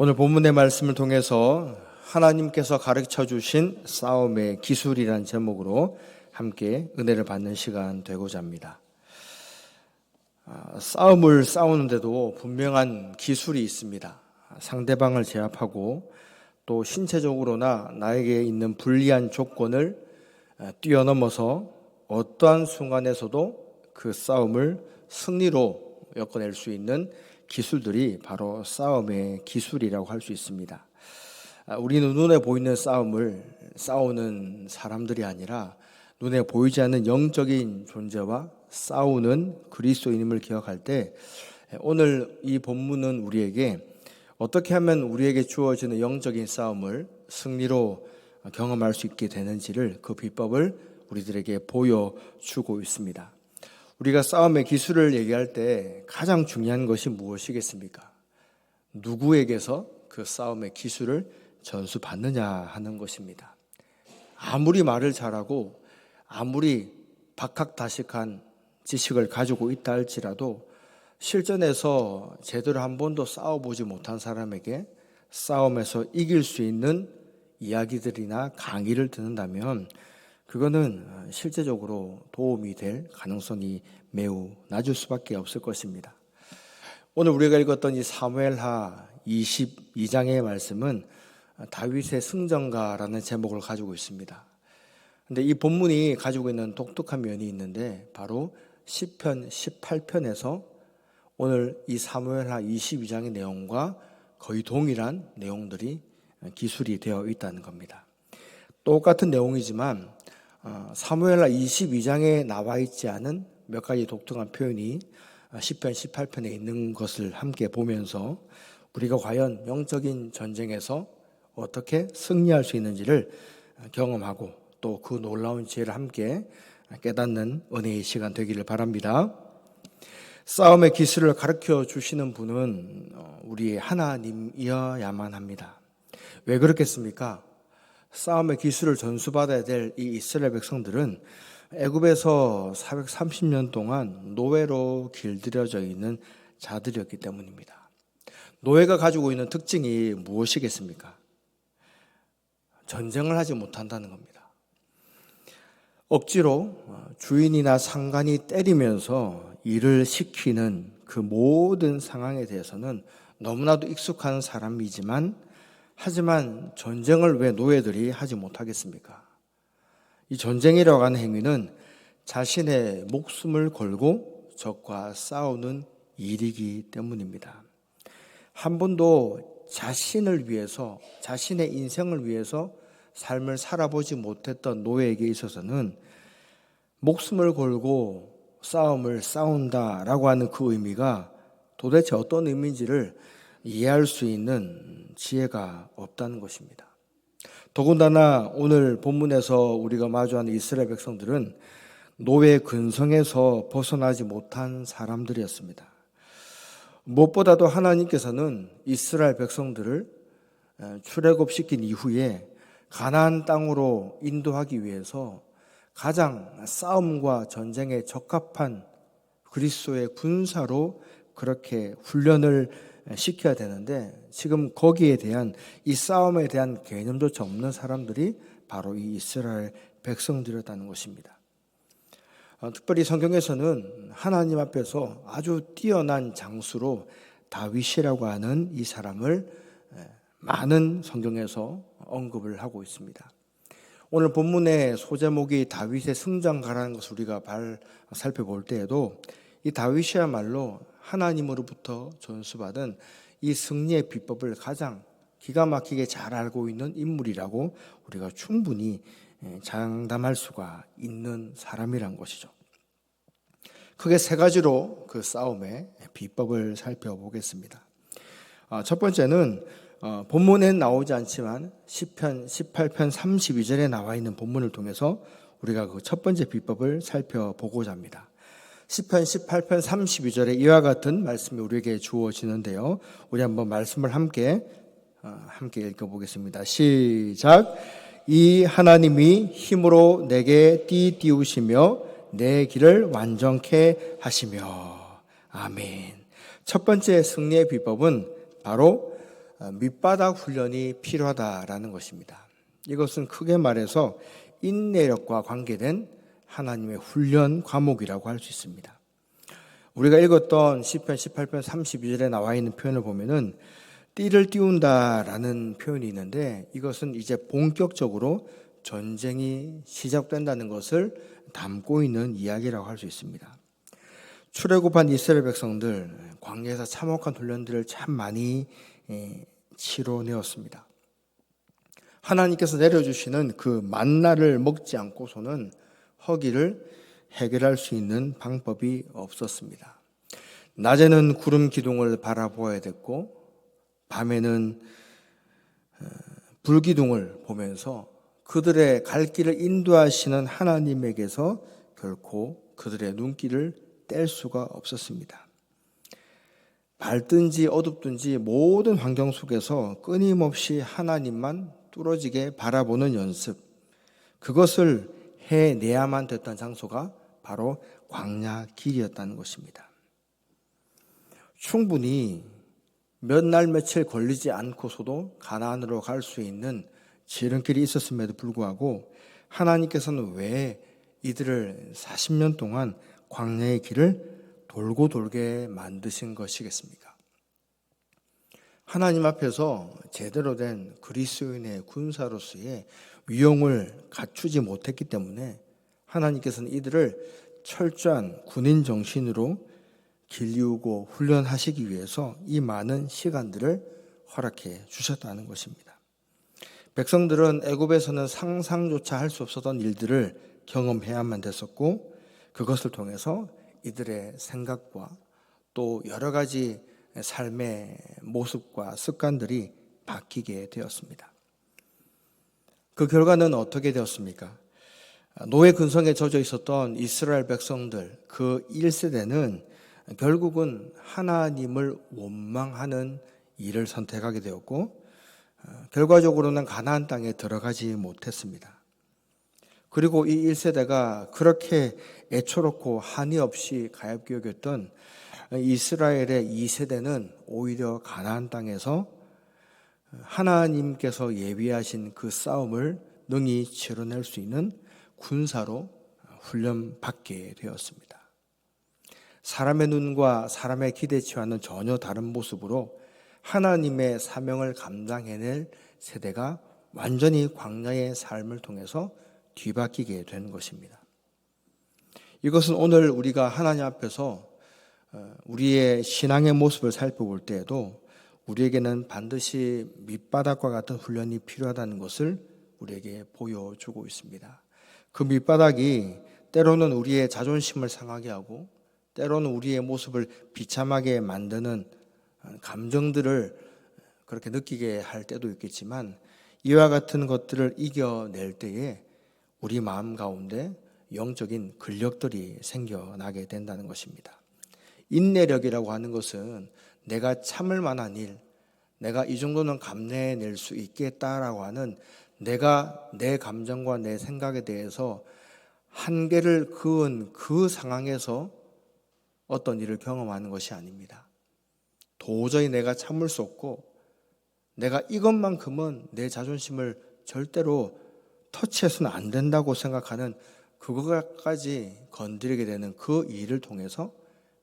오늘 본문의 말씀을 통해서 하나님께서 가르쳐 주신 싸움의 기술이라는 제목으로 함께 은혜를 받는 시간 되고자 합니다. 싸움을 싸우는데도 분명한 기술이 있습니다. 상대방을 제압하고 또 신체적으로나 나에게 있는 불리한 조건을 뛰어넘어서 어떠한 순간에서도 그 싸움을 승리로 엮어낼 수 있는 기술들이 바로 싸움의 기술이라고 할 수 있습니다. 우리는 눈에 보이는 싸움을 싸우는 사람들이 아니라 눈에 보이지 않는 영적인 존재와 싸우는 그리스도인임을 기억할 때 오늘 이 본문은 우리에게 어떻게 하면 우리에게 주어지는 영적인 싸움을 승리로 경험할 수 있게 되는지를 그 비법을 우리들에게 보여주고 있습니다. 우리가 싸움의 기술을 얘기할 때 가장 중요한 것이 무엇이겠습니까? 누구에게서 그 싸움의 기술을 전수받느냐 하는 것입니다. 아무리 말을 잘하고 아무리 박학다식한 지식을 가지고 있다 할지라도 실전에서 제대로 한 번도 싸워보지 못한 사람에게 싸움에서 이길 수 있는 이야기들이나 강의를 듣는다면 그거는 실제적으로 도움이 될 가능성이 매우 낮을 수밖에 없을 것입니다. 오늘 우리가 읽었던 이 사무엘하 22장의 말씀은 다윗의 승전가라는 제목을 가지고 있습니다. 근데 이 본문이 가지고 있는 독특한 면이 있는데 바로 시편 18편에서 오늘 이 사무엘하 22장의 내용과 거의 동일한 내용들이 기술이 되어 있다는 겁니다. 똑같은 내용이지만 사무엘하 22장에 나와 있지 않은 몇 가지 독특한 표현이 시편 18편에 있는 것을 함께 보면서 우리가 과연 영적인 전쟁에서 어떻게 승리할 수 있는지를 경험하고 또 그 놀라운 지혜를 함께 깨닫는 은혜의 시간 되기를 바랍니다. 싸움의 기술을 가르쳐 주시는 분은 우리 하나님이어야만 합니다. 왜 그렇겠습니까? 싸움의 기술을 전수받아야 될 이 이스라엘 백성들은 애굽에서 430년 동안 노예로 길들여져 있는 자들이었기 때문입니다. 노예가 가지고 있는 특징이 무엇이겠습니까? 전쟁을 하지 못한다는 겁니다. 억지로 주인이나 상관이 때리면서 일을 시키는 그 모든 상황에 대해서는 너무나도 익숙한 사람이지만 하지만 전쟁을 왜 노예들이 하지 못하겠습니까? 이 전쟁이라고 하는 행위는 자신의 목숨을 걸고 적과 싸우는 일이기 때문입니다. 한 번도 자신을 위해서, 자신의 인생을 위해서 삶을 살아보지 못했던 노예에게 있어서는 목숨을 걸고 싸움을 싸운다라고 하는 그 의미가 도대체 어떤 의미인지를 이해할 수 있는 지혜가 없다는 것입니다. 더군다나 오늘 본문에서 우리가 마주하는 이스라엘 백성들은 노예 근성에서 벗어나지 못한 사람들이었습니다. 무엇보다도 하나님께서는 이스라엘 백성들을 출애굽시킨 이후에 가나안 땅으로 인도하기 위해서 가장 싸움과 전쟁에 적합한 그리스도의 군사로 그렇게 훈련을 시켜야 되는데 지금 거기에 대한 이 싸움에 대한 개념조차 없는 사람들이 바로 이 이스라엘 백성들이었다는 것입니다. 특별히 성경에서는 하나님 앞에서 아주 뛰어난 장수로 다윗이라고 하는 이 사람을 많은 성경에서 언급을 하고 있습니다. 오늘 본문의 소제목이 다윗의 승전가라는 것을 우리가 살펴볼 때에도 이 다윗이야말로 하나님으로부터 전수받은 이 승리의 비법을 가장 기가 막히게 잘 알고 있는 인물이라고 우리가 충분히 장담할 수가 있는 사람이란 것이죠. 크게 세 가지로 그 싸움의 비법을 살펴보겠습니다. 첫 번째는 본문엔 나오지 않지만 시편 18편 32절에 나와 있는 본문을 통해서 우리가 그 첫 번째 비법을 살펴보고자 합니다. 시편 18편 32절에 이와 같은 말씀이 우리에게 주어지는데요. 우리 한번 말씀을 함께 읽어보겠습니다. 시작. 이 하나님이 힘으로 내게 띠우시며 내 길을 완전케 하시며. 아멘. 첫 번째 승리의 비법은 바로 밑바닥 훈련이 필요하다라는 것입니다. 이것은 크게 말해서 인내력과 관계된 하나님의 훈련 과목이라고 할 수 있습니다. 우리가 읽었던 시편 18편 32절에 나와 있는 표현을 보면은 띠를 띄운다라는 표현이 있는데, 이것은 이제 본격적으로 전쟁이 시작된다는 것을 담고 있는 이야기라고 할 수 있습니다. 출애굽한 이스라엘 백성들, 광야에서 참혹한 훈련들을 참 많이 치러내었습니다. 하나님께서 내려주시는 그 만나를 먹지 않고서는 허기를 해결할 수 있는 방법이 없었습니다. 낮에는 구름 기둥을 바라보아야 됐고, 밤에는 불기둥을 보면서 그들의 갈 길을 인도하시는 하나님에게서 결코 그들의 눈길을 뗄 수가 없었습니다. 밝든지 어둡든지 모든 환경 속에서 끊임없이 하나님만 뚫어지게 바라보는 연습, 그것을 해내야만 됐던 장소가 바로 광야 길이었다는 것입니다. 충분히 몇 날 며칠 걸리지 않고서도 가나안으로 갈 수 있는 지름길이 있었음에도 불구하고 하나님께서는 왜 이들을 40년 동안 광야의 길을 돌고 돌게 만드신 것이겠습니까? 하나님 앞에서 제대로 된 그리스도인의 군사로서의 위용을 갖추지 못했기 때문에 하나님께서는 이들을 철저한 군인 정신으로 길리우고 훈련하시기 위해서 이 많은 시간들을 허락해 주셨다는 것입니다. 백성들은 애굽에서는 상상조차 할 수 없었던 일들을 경험해야만 됐었고, 그것을 통해서 이들의 생각과 또 여러 가지 삶의 모습과 습관들이 바뀌게 되었습니다. 그 결과는 어떻게 되었습니까? 노예 근성에 젖어 있었던 이스라엘 백성들, 그 1세대는 결국은 하나님을 원망하는 일을 선택하게 되었고, 결과적으로는 가나안 땅에 들어가지 못했습니다. 그리고 이 1세대가 그렇게 애초롭고 한이 없이 가엾게 여겼던 이스라엘의 2세대는 오히려 가나안 땅에서 하나님께서 예비하신 그 싸움을 능히 치러낼 수 있는 군사로 훈련받게 되었습니다. 사람의 눈과 사람의 기대치와는 전혀 다른 모습으로 하나님의 사명을 감당해낼 세대가 완전히 광야의 삶을 통해서 뒤바뀌게 된 것입니다. 이것은 오늘 우리가 하나님 앞에서 우리의 신앙의 모습을 살펴볼 때에도 우리에게는 반드시 밑바닥과 같은 훈련이 필요하다는 것을 우리에게 보여주고 있습니다. 그 밑바닥이 때로는 우리의 자존심을 상하게 하고, 때로는 우리의 모습을 비참하게 만드는 감정들을 그렇게 느끼게 할 때도 있겠지만, 이와 같은 것들을 이겨낼 때에 우리 마음 가운데 영적인 근력들이 생겨나게 된다는 것입니다. 인내력이라고 하는 것은 내가 참을 만한 일, 내가 이 정도는 감내해낼 수 있겠다라고 하는 내가 내 감정과 내 생각에 대해서 한계를 그은 그 상황에서 어떤 일을 경험하는 것이 아닙니다. 도저히 내가 참을 수 없고 내가 이것만큼은 내 자존심을 절대로 터치해서는 안 된다고 생각하는 그것까지 건드리게 되는 그 일을 통해서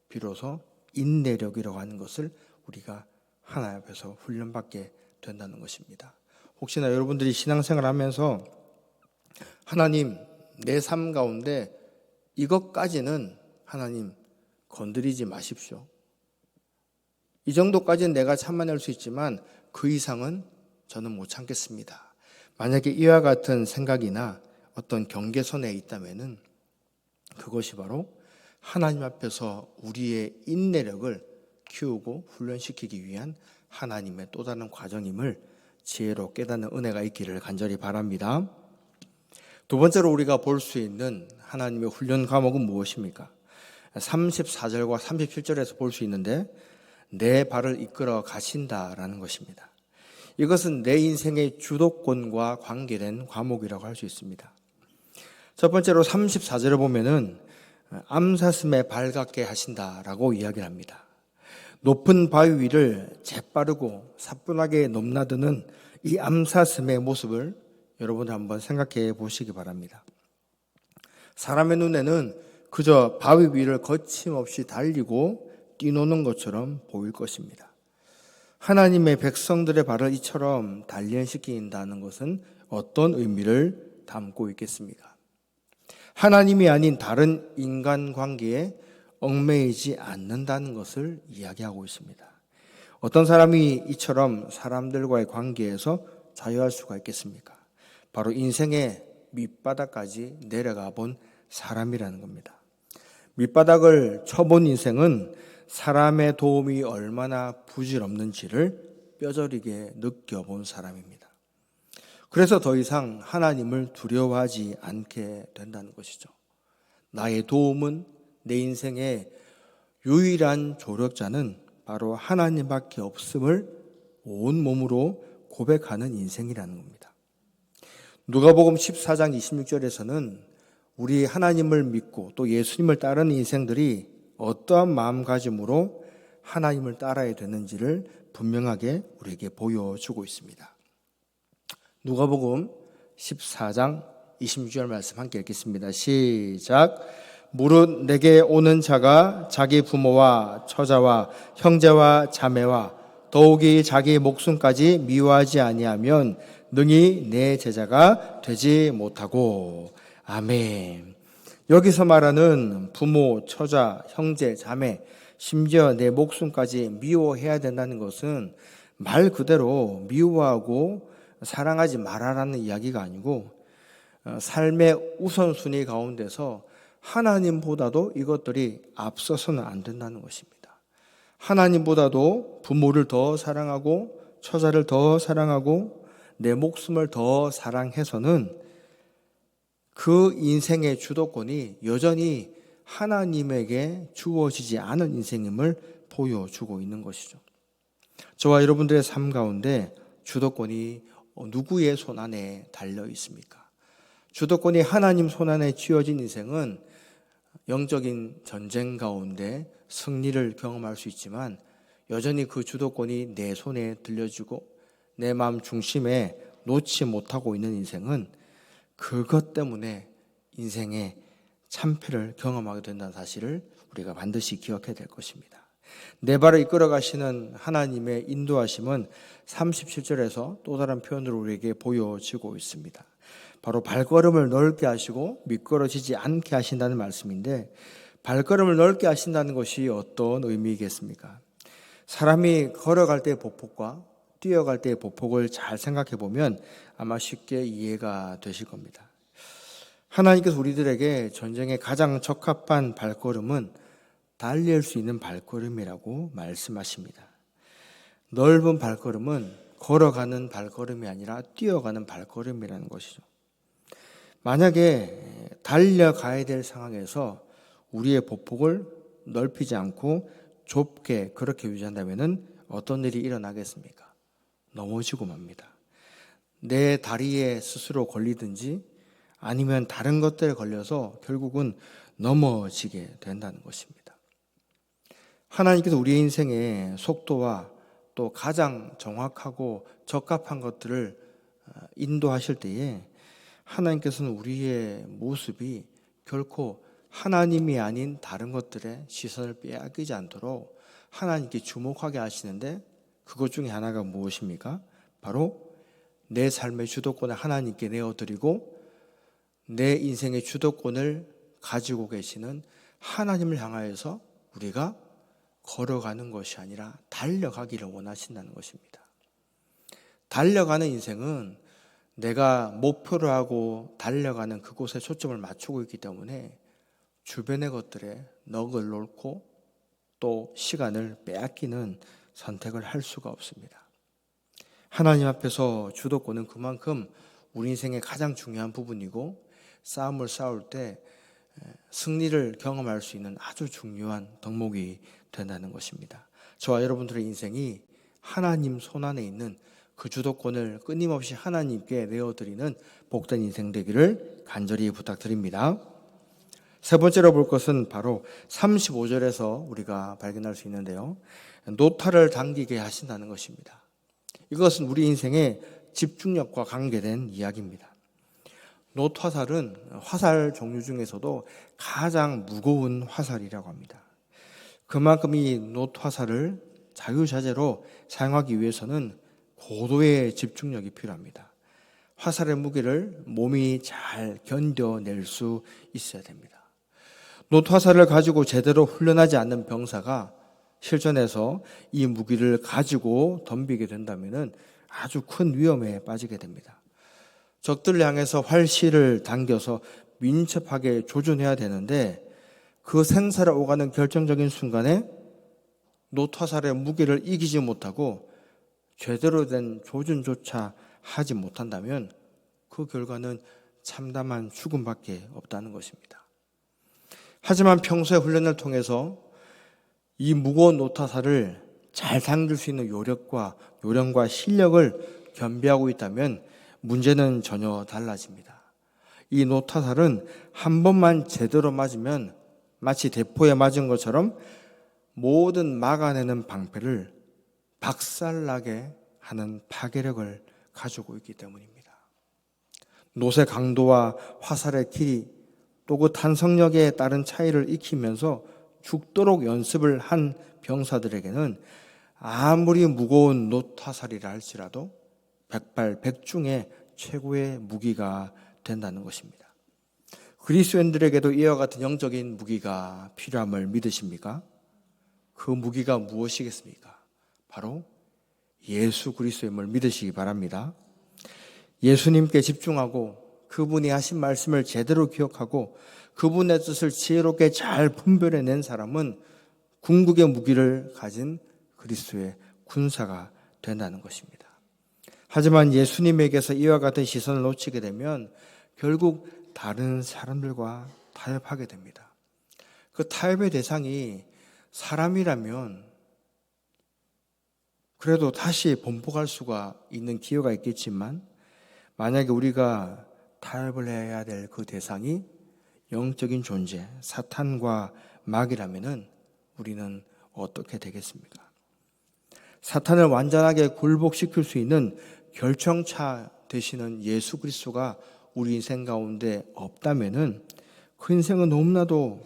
비로소 인내력이라고 하는 것을 우리가 하나님 앞에서 훈련받게 된다는 것입니다. 혹시나 여러분들이 신앙생활을 하면서 하나님, 내 삶 가운데 이것까지는 하나님 건드리지 마십시오. 이 정도까지는 내가 참아낼 수 있지만 그 이상은 저는 못 참겠습니다. 만약에 이와 같은 생각이나 어떤 경계선에 있다면은 그것이 바로 하나님 앞에서 우리의 인내력을 키우고 훈련시키기 위한 하나님의 또 다른 과정임을 지혜로 깨닫는 은혜가 있기를 간절히 바랍니다. 두 번째로 우리가 볼 수 있는 하나님의 훈련 과목은 무엇입니까? 34절과 37절에서 볼 수 있는데, 내 발을 이끌어 가신다라는 것입니다. 이것은 내 인생의 주도권과 관계된 과목이라고 할 수 있습니다. 첫 번째로 34절을 보면은 암사슴에 발갖게 하신다라고 이야기를 합니다. 높은 바위 위를 재빠르고 사뿐하게 넘나드는 이 암사슴의 모습을 여러분 한번 생각해 보시기 바랍니다. 사람의 눈에는 그저 바위 위를 거침없이 달리고 뛰노는 것처럼 보일 것입니다. 하나님의 백성들의 발을 이처럼 단련시킨다는 것은 어떤 의미를 담고 있겠습니까? 하나님이 아닌 다른 인간관계에 얽매이지 않는다는 것을 이야기하고 있습니다. 어떤 사람이 이처럼 사람들과의 관계에서 자유할 수가 있겠습니까? 바로 인생의 밑바닥까지 내려가 본 사람이라는 겁니다. 밑바닥을 쳐본 인생은 사람의 도움이 얼마나 부질없는지를 뼈저리게 느껴본 사람입니다. 그래서 더 이상 하나님을 두려워하지 않게 된다는 것이죠. 나의 도움은, 내 인생의 유일한 조력자는 바로 하나님밖에 없음을 온몸으로 고백하는 인생이라는 겁니다. 누가복음 14장 26절에서는 우리 하나님을 믿고 또 예수님을 따르는 인생들이 어떠한 마음가짐으로 하나님을 따라야 되는지를 분명하게 우리에게 보여주고 있습니다. 누가복음 14장 26절 말씀 함께 읽겠습니다. 시작. 무릇 내게 오는 자가 자기 부모와 처자와 형제와 자매와 더욱이 자기 목숨까지 미워하지 아니하면 능히 내 제자가 되지 못하고. 아멘. 여기서 말하는 부모, 처자, 형제, 자매, 심지어 내 목숨까지 미워해야 된다는 것은 말 그대로 미워하고 사랑하지 말아라는 이야기가 아니고 삶의 우선순위 가운데서 하나님보다도 이것들이 앞서서는 안 된다는 것입니다. 하나님보다도 부모를 더 사랑하고 처자를 더 사랑하고 내 목숨을 더 사랑해서는 그 인생의 주도권이 여전히 하나님에게 주어지지 않은 인생임을 보여주고 있는 것이죠. 저와 여러분들의 삶 가운데 주도권이 누구의 손 안에 달려 있습니까? 주도권이 하나님 손 안에 쥐어진 인생은 영적인 전쟁 가운데 승리를 경험할 수 있지만 여전히 그 주도권이 내 손에 들려주고 내 마음 중심에 놓지 못하고 있는 인생은 그것 때문에 인생의 참패를 경험하게 된다는 사실을 우리가 반드시 기억해야 될 것입니다. 내 발을 이끌어 가시는 하나님의 인도하심은 37절에서 또 다른 표현으로 우리에게 보여지고 있습니다. 바로 발걸음을 넓게 하시고 미끄러지지 않게 하신다는 말씀인데, 발걸음을 넓게 하신다는 것이 어떤 의미겠습니까? 사람이 걸어갈 때의 보폭과 뛰어갈 때의 보폭을 잘 생각해 보면 아마 쉽게 이해가 되실 겁니다. 하나님께서 우리들에게 전쟁에 가장 적합한 발걸음은 달릴 수 있는 발걸음이라고 말씀하십니다. 넓은 발걸음은 걸어가는 발걸음이 아니라 뛰어가는 발걸음이라는 것이죠. 만약에 달려가야 될 상황에서 우리의 보폭을 넓히지 않고 좁게 그렇게 유지한다면 어떤 일이 일어나겠습니까? 넘어지고 맙니다. 내 다리에 스스로 걸리든지 아니면 다른 것들에 걸려서 결국은 넘어지게 된다는 것입니다. 하나님께서 우리의 인생의 속도와 또 가장 정확하고 적합한 것들을 인도하실 때에 하나님께서는 우리의 모습이 결코 하나님이 아닌 다른 것들의 시선을 빼앗기지 않도록 하나님께 주목하게 하시는데, 그것 중에 하나가 무엇입니까? 바로 내 삶의 주도권을 하나님께 내어드리고 내 인생의 주도권을 가지고 계시는 하나님을 향하여서 우리가 걸어가는 것이 아니라 달려가기를 원하신다는 것입니다. 달려가는 인생은 내가 목표로 하고 달려가는 그곳에 초점을 맞추고 있기 때문에 주변의 것들에 넋을 놓고 또 시간을 빼앗기는 선택을 할 수가 없습니다. 하나님 앞에서 주도권은 그만큼 우리 인생의 가장 중요한 부분이고, 싸움을 싸울 때 승리를 경험할 수 있는 아주 중요한 덕목이 된다는 것입니다. 저와 여러분들의 인생이 하나님 손안에 있는 그 주도권을 끊임없이 하나님께 내어드리는 복된 인생 되기를 간절히 부탁드립니다. 세 번째로 볼 것은 바로 35절에서 우리가 발견할 수 있는데요. 노타를 당기게 하신다는 것입니다. 이것은 우리 인생의 집중력과 관계된 이야기입니다. 노타살은 화살 종류 중에서도 가장 무거운 화살이라고 합니다. 그만큼 이 노타살을 자유자재로 사용하기 위해서는 고도의 집중력이 필요합니다. 화살의 무게를 몸이 잘 견뎌낼 수 있어야 됩니다. 노타살을 가지고 제대로 훈련하지 않는 병사가 실전에서 이 무기를 가지고 덤비게 된다면 아주 큰 위험에 빠지게 됩니다. 적들을 향해서 활시를 당겨서 민첩하게 조준해야 되는데 그 생사를 오가는 결정적인 순간에 노타살의 무게를 이기지 못하고 제대로 된 조준조차 하지 못한다면 그 결과는 참담한 죽음밖에 없다는 것입니다. 하지만 평소의 훈련을 통해서 이 무거운 노타살을 잘 당길 수 있는 요령과 실력을 겸비하고 있다면 문제는 전혀 달라집니다. 이 노타살은 한 번만 제대로 맞으면 마치 대포에 맞은 것처럼 모든 막아내는 방패를 박살나게 하는 파괴력을 가지고 있기 때문입니다. 노의 강도와 화살의 길이 또 그 탄성력에 따른 차이를 익히면서 죽도록 연습을 한 병사들에게는 아무리 무거운 노타살이라 할지라도 백발백중의 최고의 무기가 된다는 것입니다. 그리스도인들에게도 이와 같은 영적인 무기가 필요함을 믿으십니까? 그 무기가 무엇이겠습니까? 바로 예수 그리스도임을 믿으시기 바랍니다. 예수님께 집중하고 그분이 하신 말씀을 제대로 기억하고 그분의 뜻을 지혜롭게 잘 분별해낸 사람은 궁극의 무기를 가진 그리스도의 군사가 된다는 것입니다. 하지만 예수님에게서 이와 같은 시선을 놓치게 되면 결국 다른 사람들과 타협하게 됩니다. 그 타협의 대상이 사람이라면 그래도 다시 번복할 수가 있는 기회가 있겠지만 만약에 우리가 타협을 해야 될 그 대상이 영적인 존재, 사탄과 마귀라면은 우리는 어떻게 되겠습니까? 사탄을 완전하게 굴복시킬 수 있는 결정차 되시는 예수 그리스도가 우리 인생 가운데 없다면은 그 인생은 너무나도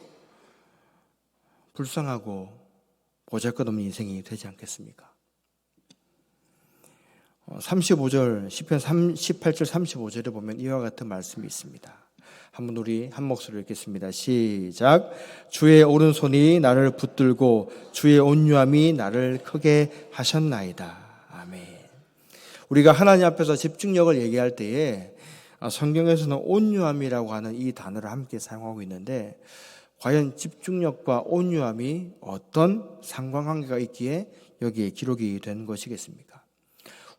불쌍하고 보잘것없는 인생이 되지 않겠습니까? 35절, 시편 18절 35절에 보면 이와 같은 말씀이 있습니다. 한번 우리 한 목소리로 읽겠습니다. 시작. 주의 오른손이 나를 붙들고 주의 온유함이 나를 크게 하셨나이다. 아멘. 우리가 하나님 앞에서 집중력을 얘기할 때에 성경에서는 온유함이라고 하는 이 단어를 함께 사용하고 있는데 과연 집중력과 온유함이 어떤 상관관계가 있기에 여기에 기록이 된 것이겠습니까?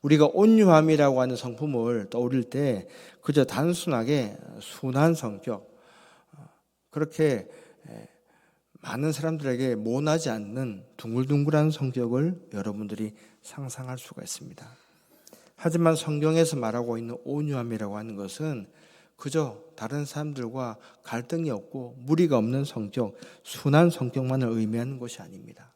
우리가 온유함이라고 하는 성품을 떠올릴 때 그저 단순하게 순한 성격, 그렇게 많은 사람들에게 모나지 않는 둥글둥글한 성격을 여러분들이 상상할 수가 있습니다. 하지만 성경에서 말하고 있는 온유함이라고 하는 것은 그저 다른 사람들과 갈등이 없고 무리가 없는 성격, 순한 성격만을 의미하는 것이 아닙니다.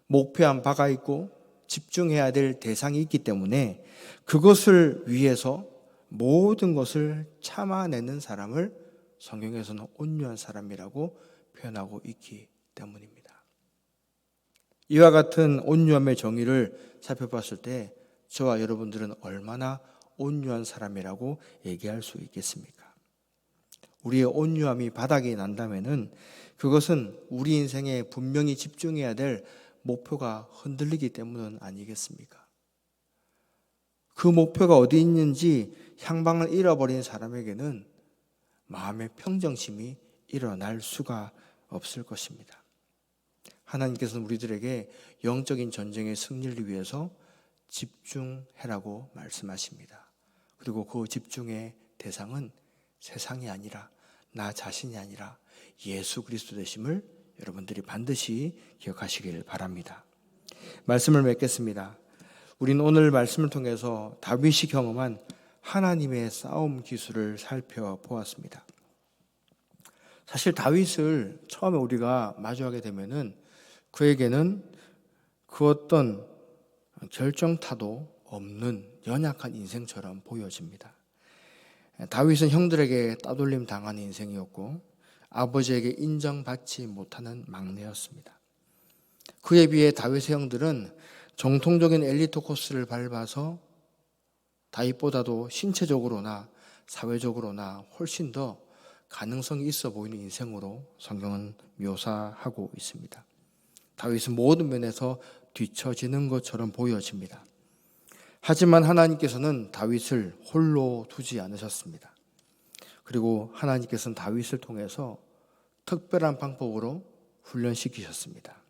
목표한 바가 있고 집중해야 될 대상이 있기 때문에 그것을 위해서 모든 것을 참아내는 사람을 성경에서는 온유한 사람이라고 표현하고 있기 때문입니다. 이와 같은 온유함의 정의를 살펴봤을 때 저와 여러분들은 얼마나 온유한 사람이라고 얘기할 수 있겠습니까? 우리의 온유함이 바닥이 난다면은 그것은 우리 인생에 분명히 집중해야 될 목표가 흔들리기 때문은 아니겠습니까? 그 목표가 어디 있는지 향방을 잃어버린 사람에게는 마음의 평정심이 일어날 수가 없을 것입니다. 하나님께서는 우리들에게 영적인 전쟁의 승리를 위해서 집중해라고 말씀하십니다. 그리고 그 집중의 대상은 세상이 아니라 나 자신이 아니라 예수 그리스도 되심을 여러분들이 반드시 기억하시길 바랍니다. 말씀을 맺겠습니다. 우리는 오늘 말씀을 통해서 다윗이 경험한 하나님의 싸움 기술을 살펴보았습니다. 사실 다윗을 처음에 우리가 마주하게 되면은 그에게는 그 어떤 결정타도 없는 연약한 인생처럼 보여집니다. 다윗은 형들에게 따돌림 당한 인생이었고 아버지에게 인정받지 못하는 막내였습니다. 그에 비해 다윗의 형들은 정통적인 엘리트 코스를 밟아서 다윗보다도 신체적으로나 사회적으로나 훨씬 더 가능성이 있어 보이는 인생으로 성경은 묘사하고 있습니다. 다윗은 모든 면에서 뒤처지는 것처럼 보여집니다. 하지만 하나님께서는 다윗을 홀로 두지 않으셨습니다. 그리고 하나님께서는 다윗을 통해서 특별한 방법으로 훈련시키셨습니다.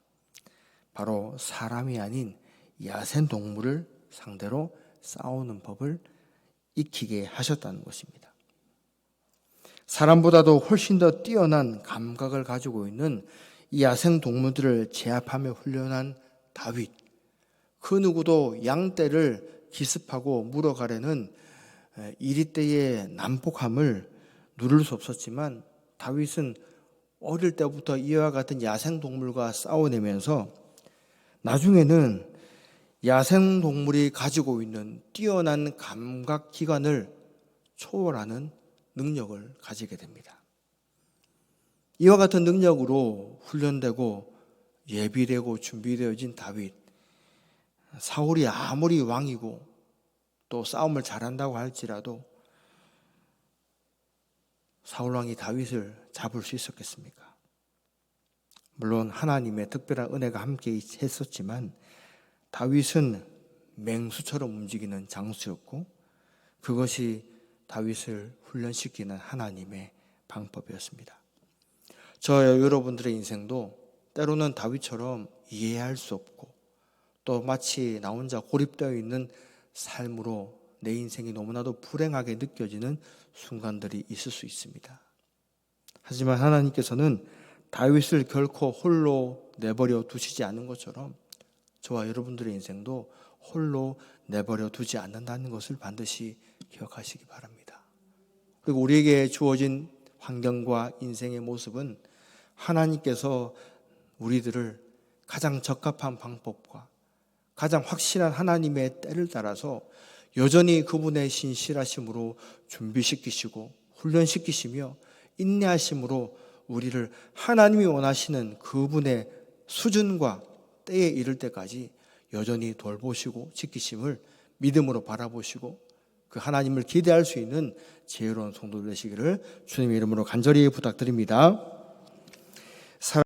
바로 사람이 아닌 야생 동물을 상대로 싸우는 법을 익히게 하셨다는 것입니다. 사람보다도 훨씬 더 뛰어난 감각을 가지고 있는 이 야생 동물들을 제압하며 훈련한 다윗, 그 누구도 양떼를 기습하고 물어가려는 이리떼의 난폭함을 누를 수 없었지만 다윗은 어릴 때부터 이와 같은 야생 동물과 싸워내면서 나중에는 야생 동물이 가지고 있는 뛰어난 감각 기관을 초월하는 능력을 가지게 됩니다. 이와 같은 능력으로 훈련되고 예비되고 준비되어진 다윗, 사울이 아무리 왕이고 또 싸움을 잘한다고 할지라도 사울 왕이 다윗을 잡을 수 있었겠습니까? 물론 하나님의 특별한 은혜가 함께 했었지만 다윗은 맹수처럼 움직이는 장수였고 그것이 다윗을 훈련시키는 하나님의 방법이었습니다. 저 여러분들의 인생도 때로는 다윗처럼 이해할 수 없고 또 마치 나 혼자 고립되어 있는 삶으로 내 인생이 너무나도 불행하게 느껴지는 순간들이 있을 수 있습니다. 하지만 하나님께서는 다윗을 결코 홀로 내버려 두시지 않은 것처럼 저와 여러분들의 인생도 홀로 내버려 두지 않는다는 것을 반드시 기억하시기 바랍니다. 그리고 우리에게 주어진 환경과 인생의 모습은 하나님께서 우리들을 가장 적합한 방법과 가장 확실한 하나님의 때를 따라서 여전히 그분의 신실하심으로 준비시키시고 훈련시키시며 인내하심으로 우리를 하나님이 원하시는 그분의 수준과 때에 이를 때까지 여전히 돌보시고 지키심을 믿음으로 바라보시고 그 하나님을 기대할 수 있는 지혜로운 성도 되시기를 주님의 이름으로 간절히 부탁드립니다.